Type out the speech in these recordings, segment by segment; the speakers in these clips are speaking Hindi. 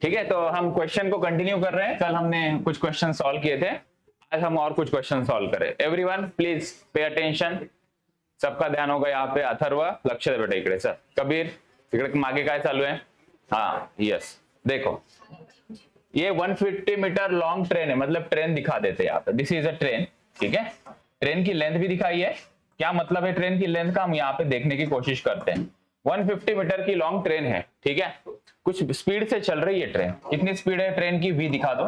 ठीक है, तो हम क्वेश्चन को कंटिन्यू कर रहे हैं। कल हमने कुछ क्वेश्चन सॉल्व किए थे, आज हम और कुछ क्वेश्चन सॉल्व करें। एवरीवन प्लीज पे अटेंशन, सबका ध्यान होगा यहाँ पे। अथर्व लक्ष दे बेटा इकडे। सर कबीर इकडे मागे काय चालू है? हाँ यस, देखो ये 150 मीटर लॉन्ग ट्रेन है, मतलब ट्रेन दिखा देते हैं यहाँ पे। दिस इज अ ट्रेन, ठीक है। ट्रेन की लेंथ भी दिखाई है। क्या मतलब है ट्रेन की लेंथ का, हम यहाँ पे देखने की कोशिश करते हैं। 150 मीटर की लॉन्ग ट्रेन है, ठीक है। कुछ स्पीड से चल रही है ट्रेन। कितनी स्पीड है ट्रेन की, वी दिखा दो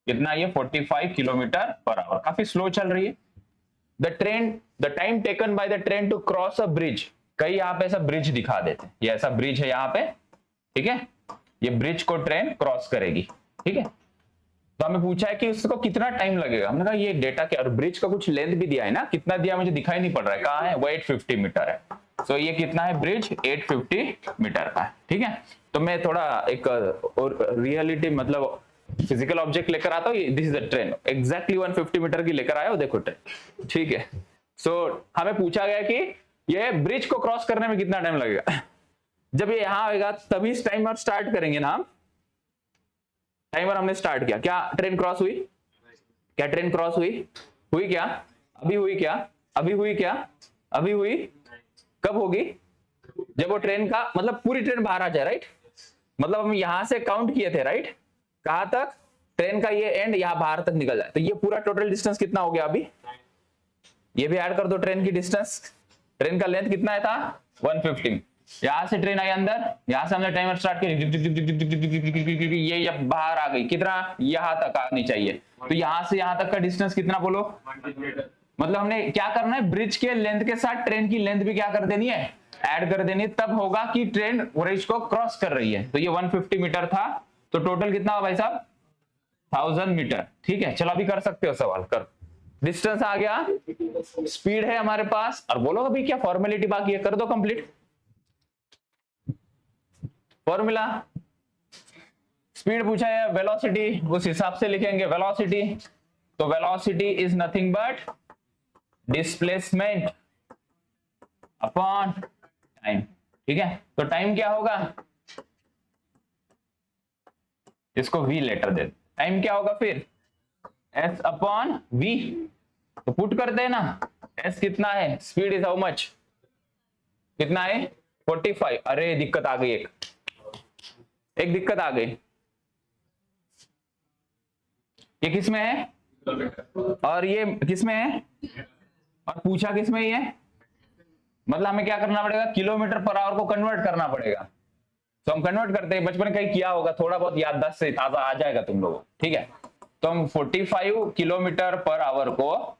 कितना, ये 45 किलोमीटर पर आवर, काफी स्लो चल रही है। The time taken by the train to cross a bridge, कई यहाँ पे ऐसा ब्रिज दिखा देते हैं, ये ऐसा ब्रिज है यहाँ पे, ठीक है। ये ब्रिज को ट्रेन क्रॉस करेगी, ठीक है। तो हमें पूछा है कि उसको कितना टाइम लगेगा। हमने कहा ये डेटा क्या, और ब्रिज का कुछ लेंथ भी दिया है ना, कितना दिया मुझे दिखाई नहीं पड़ रहा है, कहाँ है वो 850 मीटर है। तो ये कितना है ब्रिज, 850 मीटर का है, ठीक है। तो मैं थोड़ा एक रियलिटी मतलब फिजिकल ऑब्जेक्ट लेकर आता हूँ। This is a train, exactly 150 metre की लेकर आया हो, देखो ट्रेन, ठीक है। सो हमें पूछा गया कि ये ब्रिज को क्रॉस करने में कितना टाइम लगेगा। जब ये यहां आएगा तभी टाइमर स्टार्ट करेंगे ना हम। टाइमर हमने स्टार्ट किया, क्या ट्रेन क्रॉस हुई? क्या ट्रेन क्रॉस हुई? हुई क्या? अभी हुई क्या? अभी हुई क्या? अभी हुई? कब होगी? जब वो ट्रेन का मतलब पूरी ट्रेन बाहर आ जाए, राइट। मतलब हम यहां से काउंट किए थे, राइट, कहां तक, ट्रेन का ये एंड यहां बाहर तक निकल जाए। तो ये पूरा टोटल डिस्टेंस कितना हो गया अभी, ये भी ऐड कर दो। ट्रेन की डिस्टेंस, ट्रेन का लेंथ कितना है था 150। यहां से ट्रेन आई अंदर, यहां से हमने टाइमर स्टार्ट किया, ये अब बाहर आ गई, कितना, यहां तक आनी चाहिए। तो यहां से यहां तक का डिस्टेंस कितना बोलो, मतलब हमने क्या करना है, ब्रिज के लेंथ के साथ ट्रेन की लेंथ भी क्या कर देनी है, ऐड कर देनी है, तब होगा कि ट्रेन ब्रिज को क्रॉस कर रही है। तो ये 150 मीटर था, तो टोटल कितना हुआ भाई साहब, 1000 मीटर, ठीक है। चलो अभी कर सकते हो सवाल, कर। डिस्टेंस आ गया, स्पीड है हमारे पास, और बोलो अभी क्या फॉर्मेलिटी बाकी है, कर दो कंप्लीट। फॉर्मूला, स्पीड पूछा है, वेलोसिटी उस हिसाब से लिखेंगे। वेलोसिटी, तो velocity is nothing but displacement upon time, ठीक है। तो टाइम क्या होगा, इसको v लेटर दे, टाइम क्या होगा फिर, s अपॉन v। तो पुट करते हैं ना, s कितना है, स्पीड इज हाउ मच, कितना है 45। अरे दिक्कत आ गई, एक दिक्कत आ गई। ये किसमें है और ये किसमें है, और पूछा किसमें ये, मतलब हमें क्या करना पड़ेगा, किलोमीटर पर आवर को कन्वर्ट करना पड़ेगा। तो हम कन्वर्ट करते हैं, बचपन कहीं किया होगा, थोड़ा बहुत याददाश्त से ताजा आ जाएगा तुम लोगों, ठीक है। तो हम 45 किलोमीटर पर आवर को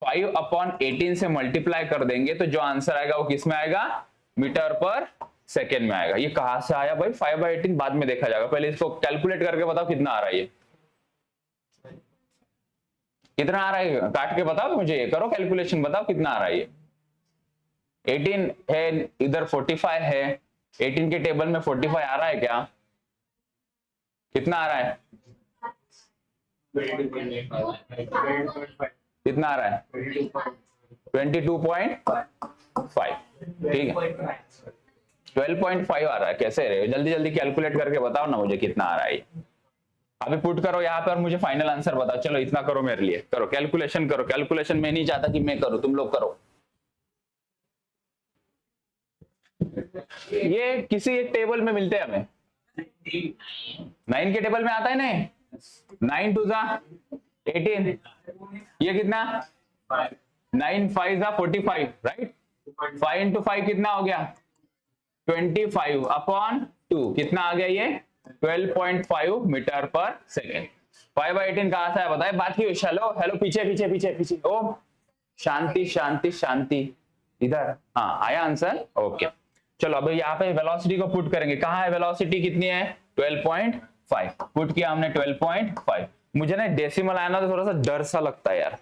5/18 से मल्टीप्लाई कर देंगे, तो जो आंसर आएगा वो किस में आएगा, मीटर पर सेकेंड में आएगा। ये कहां से आया भाई, 5/18 बाद में देखा जाएगा, पहले इसको कैलकुलेट करके बताओ कितना आ रहा है, ये कितना आ रहा है, काट के बताओ मुझे, करो कैलकुलेशन, बताओ कितना आ रहा है। ये 18 है, इधर 45 है, 18 के टेबल में 45 आ रहा है क्या, कितना आ रहा है, कितना आ रहा है 22.5, ठीक है। 12.5 आ रहा है, कैसे रहे, जल्दी जल्दी कैलकुलेट करके बताओ ना मुझे कितना आ रहा है। अभी पुट करो यहाँ पे और मुझे फाइनल आंसर बताओ। चलो इतना करो मेरे लिए, करो कैलकुलेशन, करो कैलकुलेशन। मैं नहीं चाहता कि मैं करूं, तुम लोग करो। ये किसी एक टेबल में मिलते हैं हमें, 9 के टेबल में आता है नहीं, 9 2 जा 18, ये कितना 9 5 जा 45, राइट। 5 into 5 कितना हो गया 25/2, कितना आ गया ये 12.5 मीटर पर सेकेंड। 5/18 कहां से आया बताए, बात की। हेलो हेलो, पीछे पीछे पीछे पीछे, ओम शांति शांति शांति, इधर, हाँ आया आंसर, ओके। चलो अब यहाँ पे वेलोसिटी को पुट करेंगे, कहाँ है वेलोसिटी, कितनी है 12.5, पुट किया हमने 12.5। मुझे ना डेसिमल आया ना तो थोड़ा सा डर सा लगता है यार,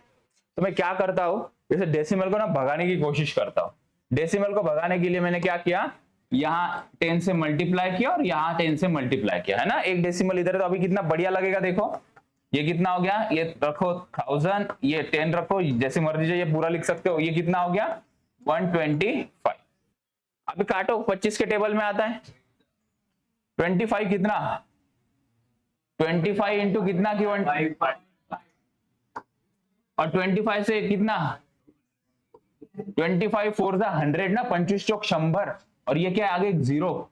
तो मैं क्या करता हूँ, जैसे डेसिमल को ना भगाने की कोशिश करता हूँ। डेसिमल को भगाने के लिए मैंने क्या किया, यहाँ 10 से मल्टीप्लाई किया और यहाँ 10 से मल्टीप्लाई किया, है ना, एक डेसिमल इधर। तो अभी कितना बढ़िया लगेगा, देखो ये कितना हो गया, ये रखो 1000, ये 10 रखो, जैसे मर्जी ये पूरा लिख सकते हो। ये कितना हो गया 125। अभी काटो, 25 के टेबल में आता है 25 कितना 25 इंटू कितना की 1 और 25 से कितना 25 फोर 100 ना, 25 चौक 100 और ये क्या है आगे 0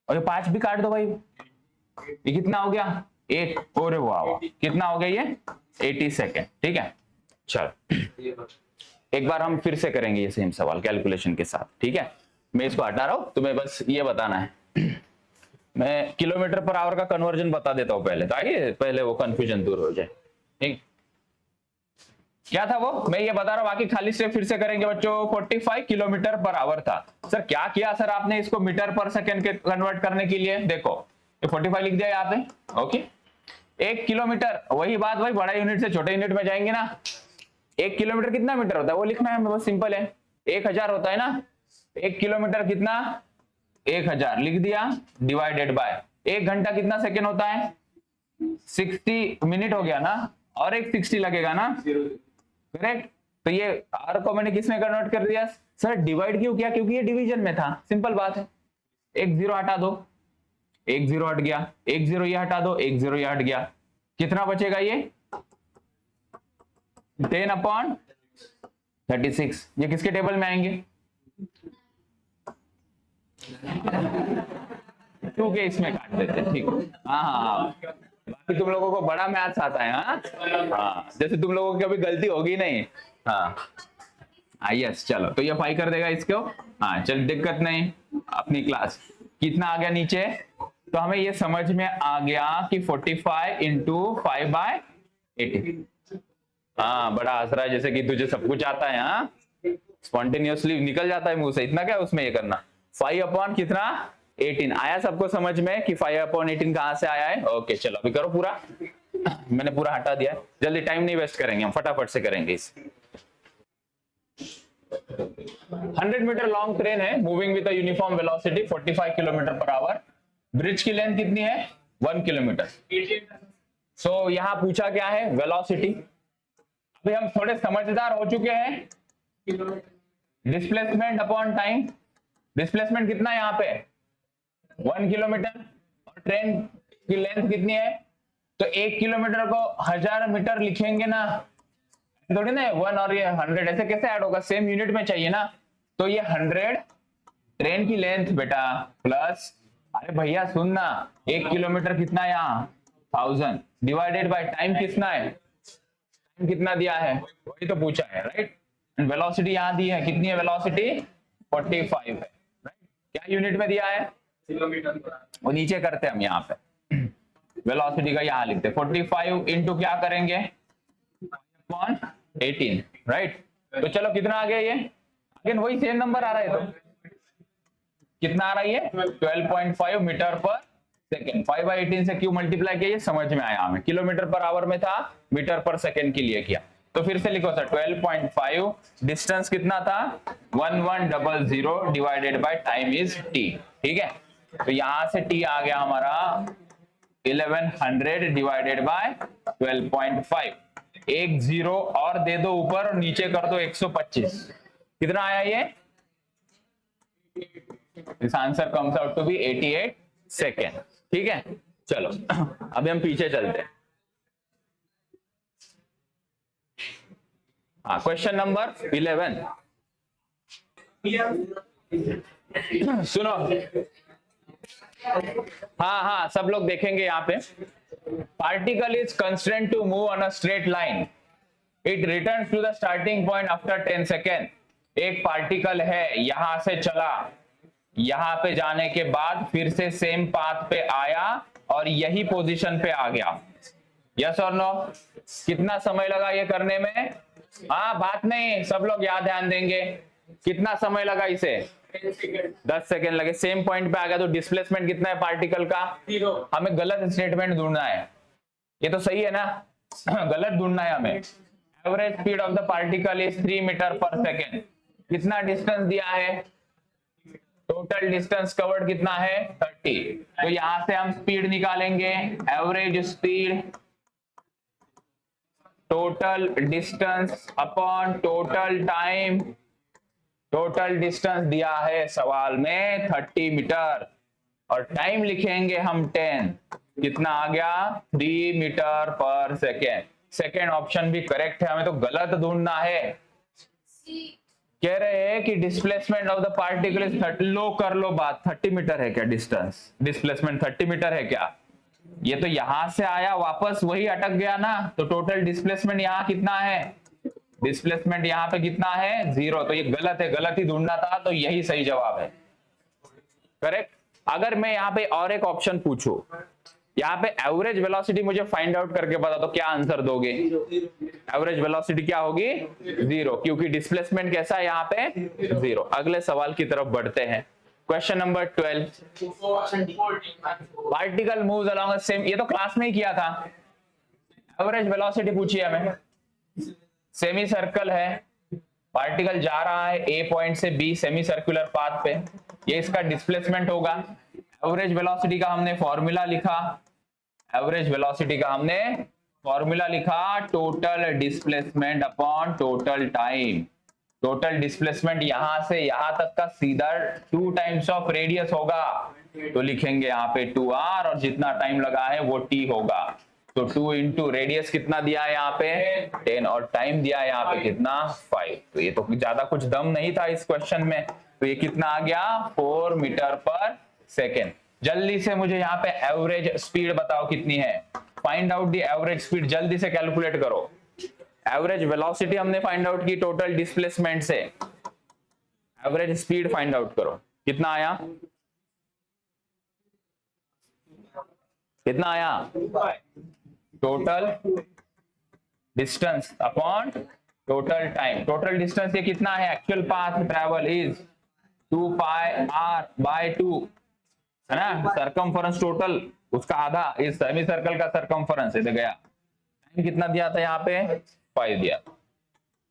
और ये 5 भी काट दो भाई, ये कितना हो गया 1 और वाह कितना हो गया ये 80 सेकेंड। ठीक है चल एक बार हम फिर से करेंगे ये सेम सवाल कैलकुलेशन के साथ। ठीक है मैं इसको हटा रहा हूं, तुम्हें बस ये बताना है। मैं किलोमीटर पर आवर का कन्वर्जन बता देता हूं पहले, ताकि पहले वो कंफ्यूजन दूर हो जाए। ठीक क्या था वो मैं ये बता रहा हूं, बाकी खाली स्टेप फिर से करेंगे बच्चों। 45 किलोमीटर पर आवर था। सर क्या किया सर आपने इसको मीटर पर सेकेंड के कन्वर्ट करने के लिए, देखो ये 45 लिख दिया यहाँ पे। ओके 1 किलोमीटर, वही बात भाई बड़ा यूनिट से छोटे यूनिट में जाएंगे ना। 1 किलोमीटर कितना मीटर होता है वो लिखना है, बहुत सिंपल है। 1000 होता है ना, 1 किलोमीटर कितना 1000 लिख दिया, डिवाइडेड बाय 1 घंटा कितना सेकेंड होता है 60 मिनट हो गया ना, और एक 60 लगेगा ना, करेक्ट। तो ये आर को मैंने किस में कन्वर्ट कर दिया सर, डिवाइड क्यों किया, क्योंकि ये डिवीजन में था, सिंपल बात है। 1 0 हटा दो, 1 0 हट गया, 1 0 ये हटा दो, 1 0 ये हट गया, कितना बचेगा ये 10/36। ये किसके टेबल में आएंगे 2 के इसमें काट देते हैं। ठीक हाँ बाकी तुम लोगों को बड़ा मैथ्स आता है। हाँ जैसे तुम लोगों की कभी गलती होगी नहीं। हाँ यस चलो तो ये 5 कर देगा इसको। हाँ चल दिक्कत नहीं, अपनी क्लास कितना आ गया नीचे, तो हमें ये समझ में आ गया कि 45 इंटू 5/80। हाँ बड़ा हंस रहा है जैसे कि तुझे सब कुछ आता है। हाँ स्पॉन्टेनियसली निकल जाता है मुंह से, इतना क्या उसमें ये करना। 5 अपॉन कितना 18 आया सबको समझ में कि 5 अपॉन 18 कहां से आया है। ओके चलो अभी करो पूरा। मैंने पूरा हटा दिया है, जल्दी टाइम नहीं वेस्ट करेंगे, हम फटाफट से करेंगे इसे। 100 मीटर लॉन्ग ट्रेन है moving with a uniform velocity 45 kilometre per hour. Bridge की लेंथ कितनी है 1 किलोमीटर। सो यहां पूछा क्या है वेलोसिटी। अभी हम थोड़े समझदार हो चुके हैं। डिस्प्लेसमेंट अपॉन टाइम, डिस्प्लेसमेंट कितना है यहाँ पे 1 किलोमीटर और ट्रेन की लेंथ कितनी है, तो 1 किलोमीटर को 1000 मीटर लिखेंगे ना, थोड़ी ना 1 और ये 100 ऐसे कैसे ऐड होगा, सेम यूनिट में चाहिए ना। तो ये 100 ट्रेन की लेंथ बेटा प्लस, अरे भैया सुन ना 1 किलोमीटर कितना है यहाँ 1000 डिवाइडेड बाय टाइम कितना है, टाइम कितना दिया है वही तो पूछा है राइट। वेलोसिटी यहाँ दी है, कितनी है वेलोसिटी 45 है राइट। क्या यूनिट में दिया है किलोमीटर, वो नीचे करते हैं हम यहाँ पे वेलोसिटी का यहाँ लिखते 45 इंटू क्या करेंगे 18 राइट। तो चलो कितना आ गया ये, अगेन वही सेम नंबर आ रहा है, तो कितना आ रहा है ये 12.5 मीटर पर सेकेंड। 5/18 से क्यों मल्टीप्लाई किया ये समझ में आया हमें, किलोमीटर पर आवर में था मीटर पर सेकेंड के लिए किया। तो फिर से लिखो सर 12.5, डिस्टेंस कितना था 1100 divided by time is T. ठीक है तो यहां से टी आ गया हमारा 1100 डिवाइडेड बाय 12.5। एक 0 और दे दो ऊपर और नीचे कर दो 125, कितना आया ये, this answer comes out to be 88 second. ठीक है चलो अभी हम पीछे चलते हैं। हाँ क्वेश्चन नंबर 11 सुनो। हाँ सब लोग देखेंगे यहाँ पे, particle is constraint to move on a straight line, it returns to the starting point after 10 second. एक पार्टिकल है यहां से चला, यहां पे जाने के बाद फिर से सेम पाथ पे आया और यही पोजीशन पे आ गया, यस और नो। कितना समय लगा ये करने में, हाँ बात नहीं, सब लोग याद ध्यान देंगे, कितना समय लगा इसे 10 सेकेंड लगे, सेम पॉइंट पे आ गया। तो डिस्प्लेसमेंट कितना है पार्टिकल का 0। हमें गलत स्टेटमेंट ढूंढना है, ये तो सही है ना गलत ढूंढना है हमें। Average speed of the particle is 3 metre per second. कितना डिस्टेंस दिया है, टोटल डिस्टेंस कवर्ड कितना है 30। तो यहां से हम स्पीड निकालेंगे, average speed total distance upon total time. Total distance दिया है सवाल में 30 मीटर और टाइम लिखेंगे हम 10। कितना आ गया 3 metre per second. Second option भी करेक्ट है, हमें तो गलत ढूंढना है। कह रहे हैं कि displacement of the particle is 30, लो कर लो बात, 30 मीटर है क्या डिस्टेंस, डिस्प्लेसमेंट 30 मीटर है क्या? ये तो यहां से आया वापस वही अटक गया ना, तो टोटल डिस्प्लेसमेंट यहाँ कितना है? डिस्प्लेसमेंट यहाँ पे कितना है? 0। तो ये गलत है, गलत ही ढूंढना था, तो यही सही जवाब है, करेक्ट। अगर मैं यहाँ पे और एक ऑप्शन पूछूं, यहाँ पे एवरेज वेलोसिटी मुझे फाइंड आउट करके बता दो, क्या आंसर दोगे? एवरेज वेलोसिटी क्या होगी? 0, क्योंकि डिस्प्लेसमेंट कैसा है यहाँ पे? 0। अगले सवाल की तरफ बढ़ते हैं। Question number 12, particle moves along the same, ये तो क्लास में ही किया था। एवरेज वेलोसिटी पूछी हमें, सेमी सर्कल है, पार्टिकल जा रहा है ए पॉइंट से बी सेमी सर्कुलर पाथ पे, ये इसका डिस्प्लेसमेंट होगा। एवरेज वेलोसिटी का हमने फॉर्मूला लिखा, एवरेज वेलोसिटी का हमने फॉर्मूला लिखा, total displacement upon total time. Total displacement यहां से यहां तक का सीधा 2 टाइम्स ऑफ रेडियस होगा, तो लिखेंगे यहाँ पे 2r, और जितना टाइम लगा है वो t होगा। तो 2 इंटू रेडियस कितना दिया है यहाँ पे? 10, और टाइम दिया है यहाँ पे कितना? 5। तो ये तो ज्यादा कुछ दम नहीं था इस क्वेश्चन में, तो ये कितना आ गया? 4 मीटर पर सेकेंड। जल्दी से मुझे यहाँ पे एवरेज स्पीड बताओ कितनी है? Find out the average speed, जल्दी से कैलकुलेट करो। एवरेज वेलोसिटी हमने फाइंड आउट की टोटल डिस्प्लेसमेंट से, एवरेज स्पीड फाइंड आउट करो, कितना आया? कितना आया? Total distance upon total time. Total distance ये कितना है? Actual path travel is 2 pi r by 2, है ना। सरकमफरेंस टोटल उसका आधा, इस सेमी सर्कल का सरकमफरेंस इधर गया। टाइम कितना दिया था यहाँ पे? 5 दिया,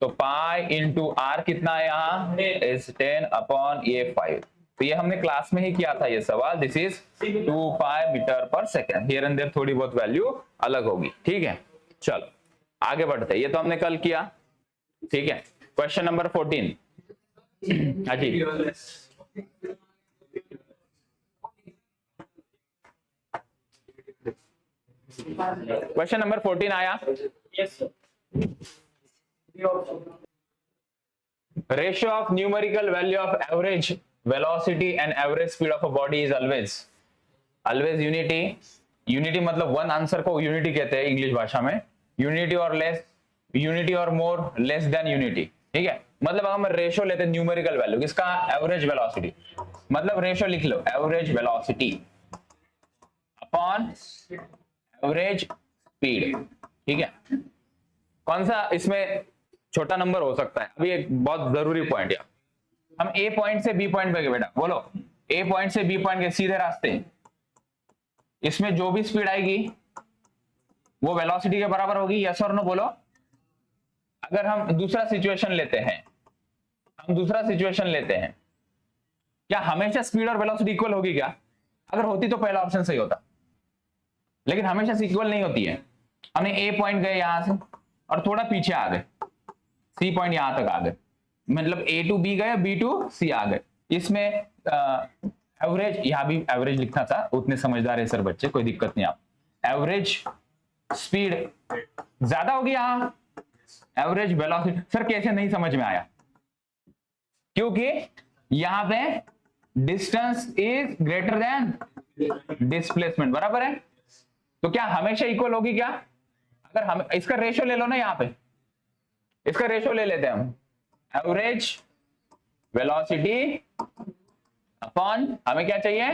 तो पाई इंटू आर कितना है यहाँ? इज 10 अपॉन ये 5। तो ये हमने क्लास में ही किया था ये सवाल। This is 2 pi metre per second. Here and there थोड़ी बहुत वैल्यू अलग होगी, ठीक है। चलो आगे बढ़ते हैं, ये तो हमने कल किया, ठीक है। क्वेश्चन नंबर 14, हाँ जी, क्वेश्चन नंबर 14 आया। Yes, sir. Ratio of numerical value of average velocity and average speed of a body is always unity। unity मतलब वन आंसर को unity कहते हैं इंग्लिश भाषा में। unity और लेस, unity और मोर, लेस देन unity, ठीक है। मतलब हम रेशियो लेते हैं न्यूमेरिकल वैल्यू किसका? Average velocity. मतलब रेशियो लिख लो, average velocity upon average speed, ठीक है। कौन सा इसमें छोटा नंबर हो सकता है? अभी एक बहुत जरूरी पॉइंट है, हम ए पॉइंट से बी पॉइंट पे गए, बेटा बोलो, ए पॉइंट से बी पॉइंट के सीधे रास्ते, इसमें जो भी स्पीड आएगी वो वेलोसिटी के बराबर होगी, यस और नो बोलो। अगर हम दूसरा सिचुएशन लेते हैं, क्या हमेशा स्पीड और वेलोसिटी इक्वल होगी क्या? अगर होती तो पहला ऑप्शन सही होता, लेकिन हमेशा इक्वल नहीं होती है। हमने ए पॉइंट गए यहां से और थोड़ा पीछे आ गए, सी पॉइंट यहां तक आ गए, मतलब ए टू बी गए, बी टू सी आ गए। इसमें एवरेज, यहां भी एवरेज लिखना था, उतने समझदार है सर बच्चे, कोई दिक्कत नहीं। आप एवरेज स्पीड ज्यादा होगी यहां, एवरेज वेलोसिटी सर कैसे? नहीं समझ में आया, क्योंकि यहां पे distance is greater than displacement, बराबर है। तो क्या हमेशा इक्वल होगी क्या? अगर हम इसका रेशियो ले लो ना, यहां पे इसका रेशियो ले लेते हैं हम, एवरेज वेलोसिटी अपॉन हमें क्या चाहिए?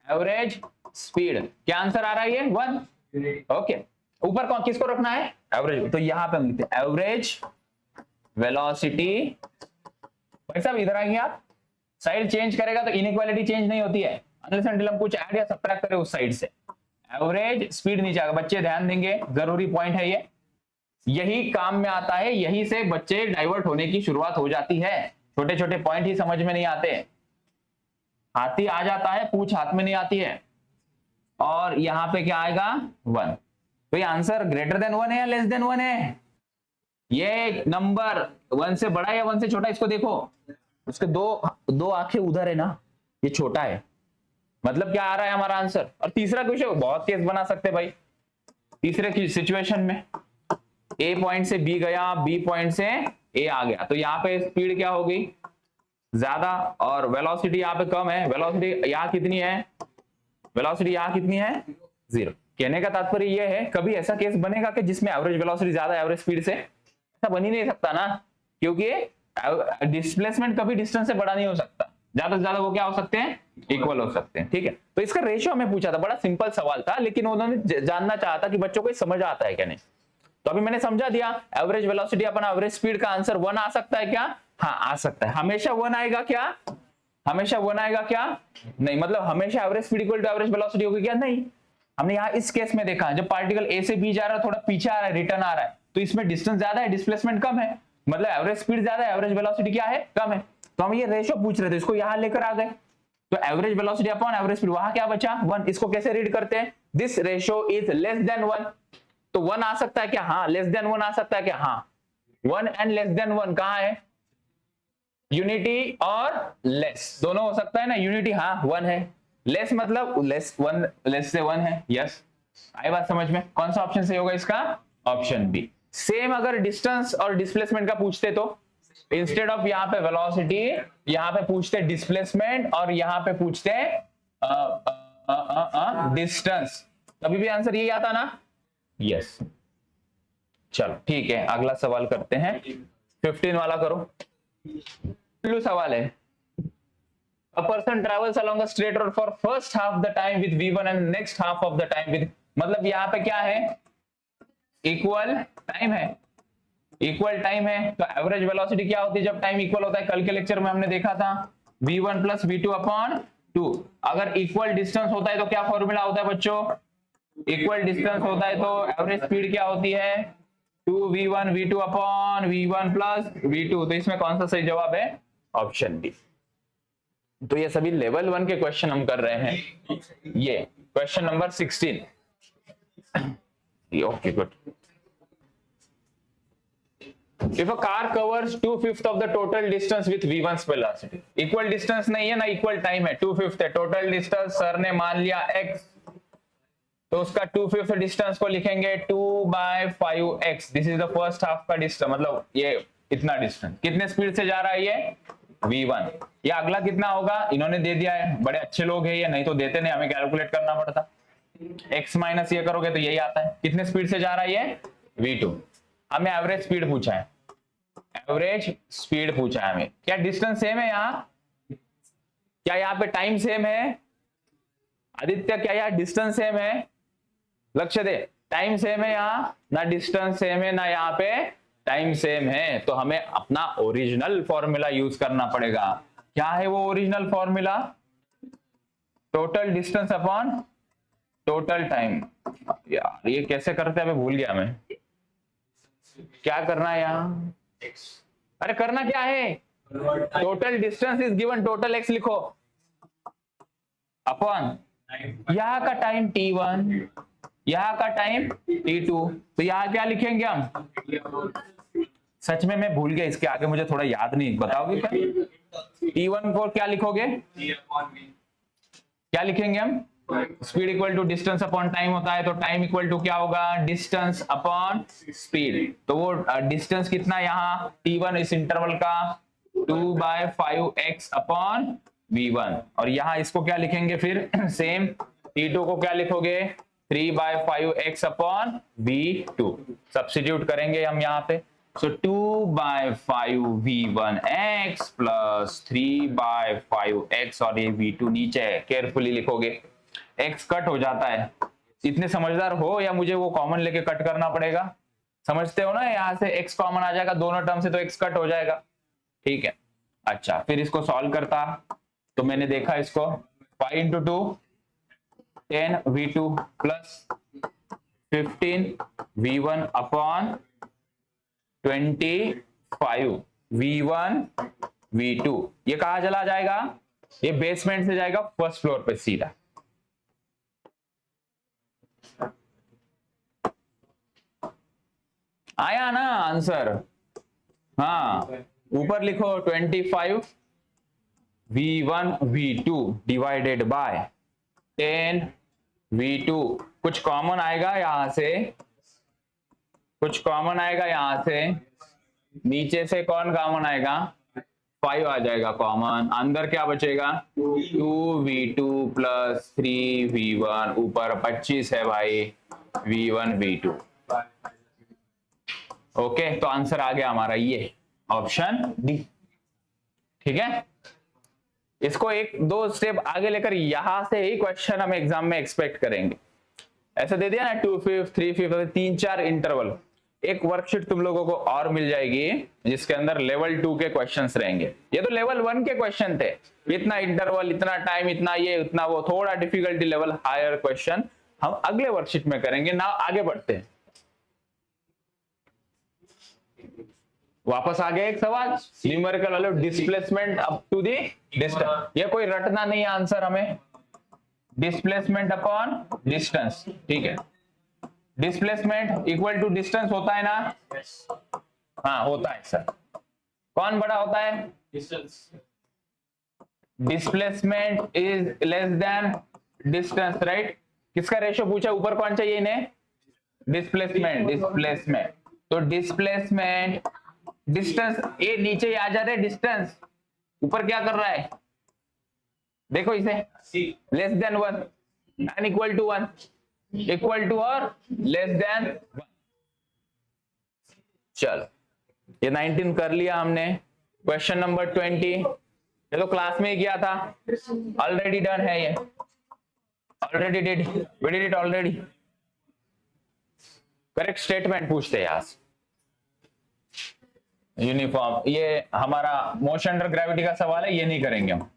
Average speed. क्या आंसर आ रहा है? ये 1। ओके, ऊपर कौन किसको रखना है? एवरेज। तो यहां पे हम लिखते हैं एवरेज वेलोसिटी। भाई साहब इधर आएंगे आप, साइड चेंज करेगा तो इनइक्वालिटी चेंज नहीं होती है, अनलेस एंटिल हम कुछ ऐड या सब्ट्रैक्ट करें उस साइड से। एवरेज स्पीड नीचे आएगा, बच्चे ध्यान देंगे, जरूरी पॉइंट है ये, यही काम में आता है, यही से बच्चे डाइवर्ट होने की शुरुआत हो जाती है। छोटे छोटे पॉइंट ही समझ में नहीं आते, हाथी आ जाता है, पूछ हाथ में नहीं आती है। और यहां पे क्या आएगा? 1। तो ये आंसर ग्रेटर देन 1 है या लेस देन 1 है? ये नंबर 1 से बड़ा या 1 से छोटा, इसको देखो, उसके दो आंखें उधर है ना, ये छोटा है, मतलब क्या आ रहा है हमारा आंसर। और तीसरा क्वेश्चन बहुत केस बना सकते हैं भाई। तीसरे की सिचुएशन में ए पॉइंट से बी गया, बी पॉइंट से ए आ गया, तो यहाँ पे स्पीड क्या होगी, ज्यादा, और वेलोसिटी यहाँ पे कम है। वेलोसिटी यहाँ कितनी है, वेलोसिटी यहाँ कितनी है, 0। कहने का तात्पर्य ये है, कभी ऐसा केस बनेगा कि जिसमें एवरेज वेलोसिटी ज्यादा एवरेज स्पीड से, ऐसा बन ही नहीं सकता ना, क्योंकि डिस्प्लेसमेंट कभी डिस्टेंस से बड़ा नहीं हो सकता। ज्यादा से ज्यादा वो क्या हो सकते हैं, इक्वल हो सकते हैं। ठीक है, तो इसका रेशियो हमें पूछा था, बड़ा सिंपल सवाल था, लेकिन उन्होंने जानना चाहा था कि बच्चों को समझ आता है क्या नहीं। तो अभी मैंने समझा दिया, एवरेज वेलोसिटी अपन एवरेज स्पीड का आंसर 1 आ सकता है क्या, हाँ आ सकता है। हमेशा 1 आएगा क्या, हमेशा 1 आएगा क्या, नहीं। मतलब हमेशा average speed equal to average velocity होगी क्या, नहीं। हमने यहाँ इस केस में देखा, जब पार्टिकल ए से बी जा रहा है, थोड़ा पीछे आ रहा है, रिटर्न आ रहा है, तो इसमें डिस्टेंस ज्यादा है, डिस्प्लेसमेंट कम है, मतलब एवरेज स्पीड ज्यादा है, एवरेज वेलोसिटी क्या है, कम है। तो हम ये रेशियो पूछ रहे थे, इसको यहां लेकर आ गए, तो average velocity upon average speed, वहां क्या बचा 1। इसको कैसे रीड करते हैं, this ratio is less than 1। तो 1 आ सकता है क्या, हाँ। लेस देन 1 आ सकता है क्या, हाँ। 1 एंड लेस देन 1 कहां है, यूनिटी और लेस दोनों हो सकता है ना। यूनिटी हाँ 1 है, लेस मतलब लेस 1, लेस से 1 है। यस, आई बात समझ में। कौन सा ऑप्शन सही होगा इसका, ऑप्शन बी। सेम अगर डिस्टेंस और डिस्प्लेसमेंट का पूछते तो इंस्टेड ऑफ यहाँ पे वेलोसिटी, यहाँ पे पूछते डिस्प्लेसमेंट और यहाँ पे पूछते डिस्टेंस, तभी भी आंसर यही आता ना। यस, चलो ठीक है, अगला सवाल करते हैं। 15 वाला करो। सवाल है, a person travels along a straight road for first half the time with v1 and next half of the time with, मतलब यहाँ पे क्या है, इक्वल टाइम है, इक्वल टाइम है। तो एवरेज वेलोसिटी क्या होती है जब टाइम इक्वल होता है, कल के लेक्चर में हमने देखा था v1 प्लस v2 अपॉन 2। अगर इक्वल डिस्टेंस होता है तो क्या फॉर्मूला होता है बच्चों, इक्वल डिस्टेंस होता है तो एवरेज स्पीड क्या होती है, 2v1 v2 upon v1 plus v2। तो इसमें कौन सा सही जवाब है, ऑप्शन बी। तो ये सभी लेवल 1 के क्वेश्चन हम कर रहे हैं। ये question number 16। Okay good. If a car covers 2/5 of the total distance with v1 velocity, equal distance नहीं है ना, इक्वल टाइम है, 2/5 है टोटल डिस्टेंस। सर ने मान लिया x, तो उसका 2/5 डिस्टेंस को लिखेंगे 2/5x। This is the first half का डिस्टेंस, मतलब ये इतना डिस्टेंस कितने स्पीड से जा रहा है ये, v1। या अगला कितना होगा, इन्होंने दे दिया है, बड़े अच्छे लोग हैं ये, नहीं तो देते नहीं, हमें कैलकुलेट करना पड़ता। x माइनस ये करोगे तो यही आता है, कितने स्पीड से जा रहा है ये, v2। हमें एवरेज स्पीड पूछा है, एवरेज स्पीड पूछा है हमें। क्या डिस्टेंस सेम है यहाँ, क्या यहाँ पे टाइम सेम है आदित्य, क्या यहाँ डिस्टेंस सेम है, लक्ष्य दे, टाइम सेम है यहाँ ना, डिस्टेंस सेम है ना, यहाँ पे टाइम सेम है। तो हमें अपना ओरिजिनल फॉर्मूला यूज करना पड़ेगा। क्या है वो original formula, total distance upon total time. यार ये कैसे करते हैं, भूल गया मैं, क्या करना है यहाँ, अरे करना क्या है, total distance is given, total x लिखो अपॉन यहाँ का टाइम t1, यहाँ का टाइम t2। तो यहाँ क्या लिखेंगे हम, सच में मैं भूल गया, इसके आगे मुझे थोड़ा याद नहीं, बताओगे क्या, t1 को क्या लिखोगे, क्या लिखेंगे हम, speed equal to distance upon time होता है, तो टाइम इक्वल टू क्या होगा, डिस्टेंस अपॉन स्पीड। तो वो डिस्टेंस कितना यहाँ t1 इस इंटरवल का 2/5x अपॉन v1, और यहाँ इसको क्या लिखेंगे फिर सेम, t2 को क्या लिखोगे 3/5x अपॉन v2। सब्स्टिट्यूट करेंगे हम यहाँ पे, सो 2/5v1x प्लस 3/5x, और ये v2 नीचे है, केयरफुली लिखोगे, x कट हो जाता है। इतने समझदार हो या मुझे वो कॉमन लेके कट करना पड़ेगा, समझते हो ना, यहाँ से x कॉमन आ जाएगा दोनों टर्म से, तो x कट हो जाएगा, ठीक है। अच्छा फिर इसको सॉल्व करता, तो मैंने देखा इसको 5 into 2 10v2 plus 15v1 upon 25v1 v2। ये कहा चला जाएगा, ये बेसमेंट से जाएगा फर्स्ट फ्लोर पे सीधा। आया ना आंसर, हाँ ऊपर लिखो 25v1 v2 divided by 10v2 कुछ कॉमन आएगा यहां से, कुछ कॉमन आएगा यहां से, नीचे से कौन कॉमन आएगा, 5 आ जाएगा कॉमन, अंदर क्या बचेगा 2v2 प्लस 3v1, ऊपर 25 है भाई v1 v2। ओके, तो आंसर आ गया हमारा ये ऑप्शन डी। ठीक है, इसको एक दो स्टेप आगे लेकर यहां से ही क्वेश्चन हम एग्जाम में एक्सपेक्ट करेंगे। ऐसे दे दिया ना 2/5 3/5 3-4 इंटरवल, एक वर्कशीट तुम लोगों को और मिल जाएगी जिसके अंदर लेवल 2 के क्वेश्चंस रहेंगे। ये तो लेवल 1 के क्वेश्चन थे, इतना इंटरवल, इतना टाइम, इतना ये, इतना वो, थोड़ा डिफिकल्टी लेवल हायर क्वेश्चन हम अगले वर्कशीट में करेंगे ना। आगे बढ़ते हैं, वापस आ गया एक सवाल, न्यूमेरिकल वाले displacement up to the distance. ये कोई रटना नहीं है आंसर हमें, डिस्प्लेसमेंट अपॉन डिस्टेंस। ठीक है, डिस्प्लेसमेंट इक्वल टू डिस्टेंस होता है ना, हाँ होता है सर। कौन बड़ा होता है, distance. Displacement is less than distance, right. किसका रेशियो पूछा, ऊपर कौन चाहिए इन्हें, डिस्प्लेसमेंट, डिस्प्लेसमेंट। तो डिस्प्लेसमेंट डिस्टेंस, ये नीचे आ जा रहे डिस्टेंस, ऊपर क्या कर रहा है देखो इसे, less than 1 and equal to 1, equal to और लेस देन 1। चलो ये 19 कर लिया हमने। क्वेश्चन नंबर 20, ये तो क्लास में ही किया था, ऑलरेडी डन है ये, already did, we did it already. Correct statement पूछते हैं आज, यूनिफॉर्म। ये हमारा मोशन अंडर ग्रेविटी का सवाल है, ये नहीं करेंगे हम।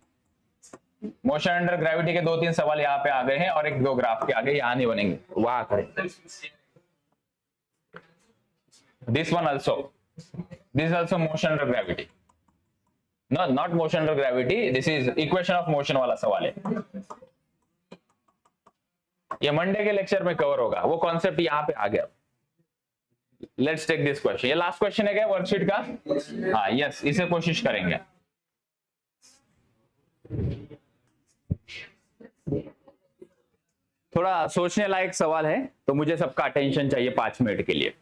मोशन अंडर ग्रेविटी के 2-3 सवाल यहाँ पे आ गए हैं और एक दो ग्राफ के आगे, यहाँ नहीं बनेंगे, वहां करें। This one also, this also motion under gravity, no not motion under gravity, this is equation of motion वाला सवाल है। ये मंडे के लेक्चर में कवर होगा, वो कॉन्सेप्ट यहाँ पे आ गया। लेट्स टेक दिस क्वेश्चन, ये लास्ट क्वेश्चन है क्या वर्कशीट का, हाँ यस, इसे कोशिश करेंगे। थोड़ा सोचने लायक सवाल है, तो मुझे सबका अटेंशन चाहिए 5 मिनट के लिए।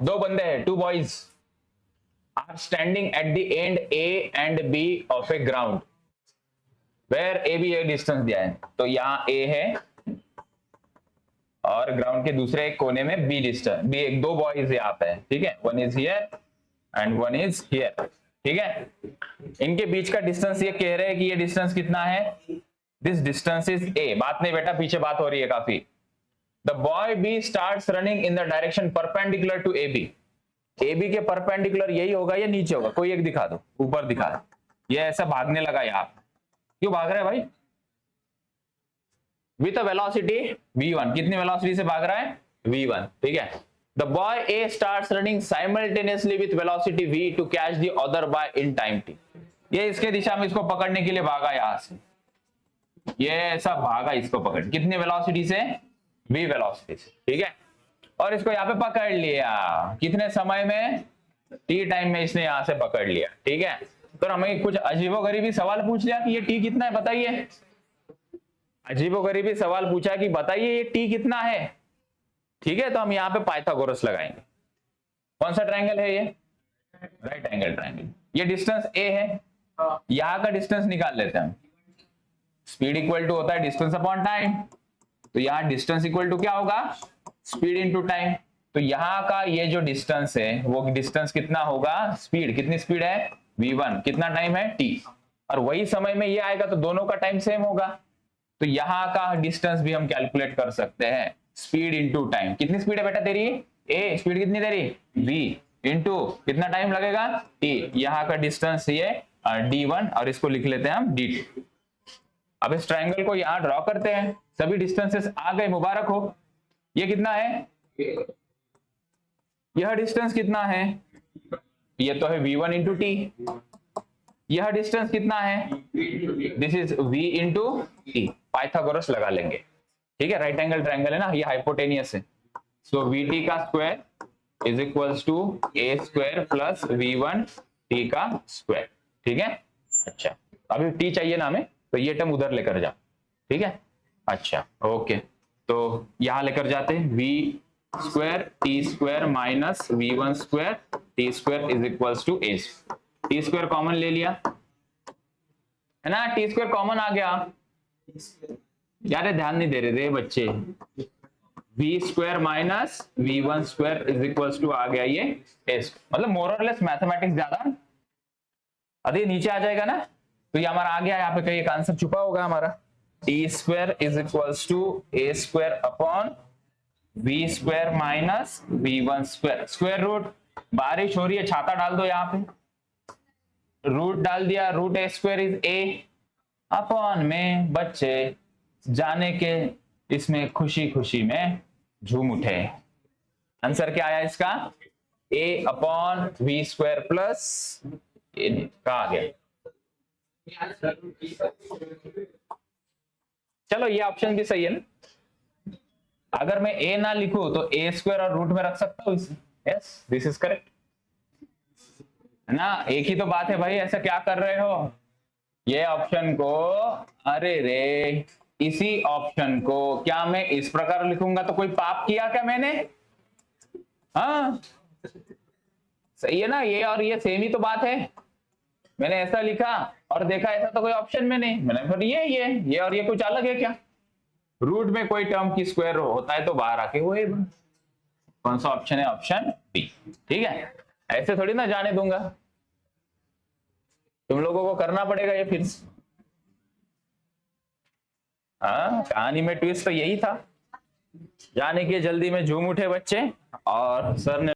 दो बंदे हैं, 2 boys are standing at the end A and B of a ground where A B a distance दिया है। तो यहाँ ए है और ग्राउंड के दूसरे एक कोने में बी डिस्टेंस, बी, एक दो बॉयज यहाँ पे है, ठीक है, one is here and one is here. ठीक है, इनके बीच का डिस्टेंस ये कह रहे हैं कि ये डिस्टेंस कितना है, दिस डिस्टेंस इज ए। बात नहीं बेटा, पीछे बात हो रही है काफी। The boy B starts running in the direction perpendicular to A B. A B के परपेंडिकुलर यही होगा या नीचे होगा, कोई एक दिखा दो, ऊपर दिखा दो। ये ऐसा भागने लगा, यहाँ क्यों भाग रहा है भाई, विथ अ वेलोसिटी v1, कितनी वेलोसिटी से भाग रहा है v1। ठीक है, the boy A starts running simultaneously with velocity v to catch the other boy in time t। ये इसके दिशा में इसको पकड़ने के लिए भागा, यहां से ये ऐसा भागा, इसको पकड़, कितनी वेलोसिटी से, v वेलोसिटी से। ठीक है, और इसको यहाँ पे पकड़ लिया, कितने समय में, t टाइम में इसने यहां से पकड़ लिया। ठीक है, तो हमें कुछ अजीबोगरीबी सवाल पूछ लिया कि ये t कितना है बताइए, अजीबोगरीबी सवाल पूछा कि बताइए ये t कितना है। ठीक है, तो हम यहाँ पे पाइथागोरस लगाएंगे। कौन सा ट्रायंगल है ये, राइट एंगल ट्रायंगल। ये डिस्टेंस a है, यहाँ का डिस्टेंस निकाल लेते हैं हम। स्पीड इक्वल टू होता है डिस्टेंस अपॉन टाइम, तो यहाँ डिस्टेंस इक्वल टू क्या होगा, स्पीड इनटू टाइम। तो यहाँ का ये जो डिस्टेंस है वो डिस्टेंस कितना होगा, स्पीड, कितनी स्पीड है v1, कितना टाइम है t, और वही समय में ये आएगा तो दोनों का टाइम सेम होगा। तो यहाँ का डिस्टेंस भी हम कैलकुलेट कर सकते हैं, स्पीड इंटू टाइम। कितनी स्पीड है बेटा तेरी, ए स्पीड कितनी तेरी, v इंटू कितना टाइम लगेगा t। यहाँ का डिस्टेंस ये d1 और इसको लिख लेते हैं हम d2। अब इस ट्रायंगल को यहाँ ड्रॉ करते हैं, सभी डिस्टेंसेस आ गए, मुबारक हो। ये कितना है, यह डिस्टेंस कितना है, ये तो है v1 इंटू टी। यह डिस्टेंस कितना है, this is v into T. Pythagoras लगा लेंगे। ठीक है, राइट एंगल ट्रायंगल है ना, ये हाइपोटेनियस है। सो vt का square is equals to a square plus v1 t का स्क्वायर। ठीक है, अच्छा अभी t चाहिए ना हमें, तो ये टर्म उधर लेकर जा, ठीक है, अच्छा ओके। तो यहां लेकर जाते हैं V square T square minus we one square T square is equals to A. T square common ले लिया है ना, टी स्क्वायर कॉमन आ गया यार, ध्यान नहीं दे रहे थे बच्चे। V square minus we one square is equals to आ गया ये एस, मतलब मोर और लेस मैथमेटिक्स ज्यादा अभी नीचे आ जाएगा ना, तो ये हमारा आ गया, यहाँ पे कहीं एक आंसर छुपा होगा हमारा। T square is equals to A square upon V square minus we one square. Square root, बारिश हो रही है छाता डाल दो यहाँ पे, रूट डाल दिया, root A square is A upon में बच्चे जाने के इसमें खुशी खुशी में झूम उठे। आंसर क्या आया इसका, ए अपॉन वी स्क्वायर प्लस ए का आ गया। चलो ये ऑप्शन भी सही है ना, अगर मैं ए ना लिखूं तो ए स्क्वायर और रूट में रख सकता हूं इसे। यस दिस इज करेक्ट है ना, एक ही तो बात है भाई, ऐसा क्या कर रहे हो ये ऑप्शन को, अरे रे इसी ऑप्शन को क्या मैं इस प्रकार लिखूंगा तो कोई पाप किया क्या मैंने? हाँ सही है ना, ये और ये सेम ही तो बात है। मैंने ऐसा लिखा और देखा ऐसा तो कोई ऑप्शन में नहीं, मैंने फिर ये और ये कुछ अलग है क्या? रूट में कोई टर्म की स्क्वायर होता है तो बाहर आके वो कौन सा ऑप्शन है, ऑप्शन बी। ठीक है, ऐसे थोड़ी ना जाने दूंगा, तुम लोगों को करना पड़ेगा ये फिर से। हाँ कहानी में ट्विस्ट तो यही था, जाने के जल्दी में झूम उठे बच्चे और सर ने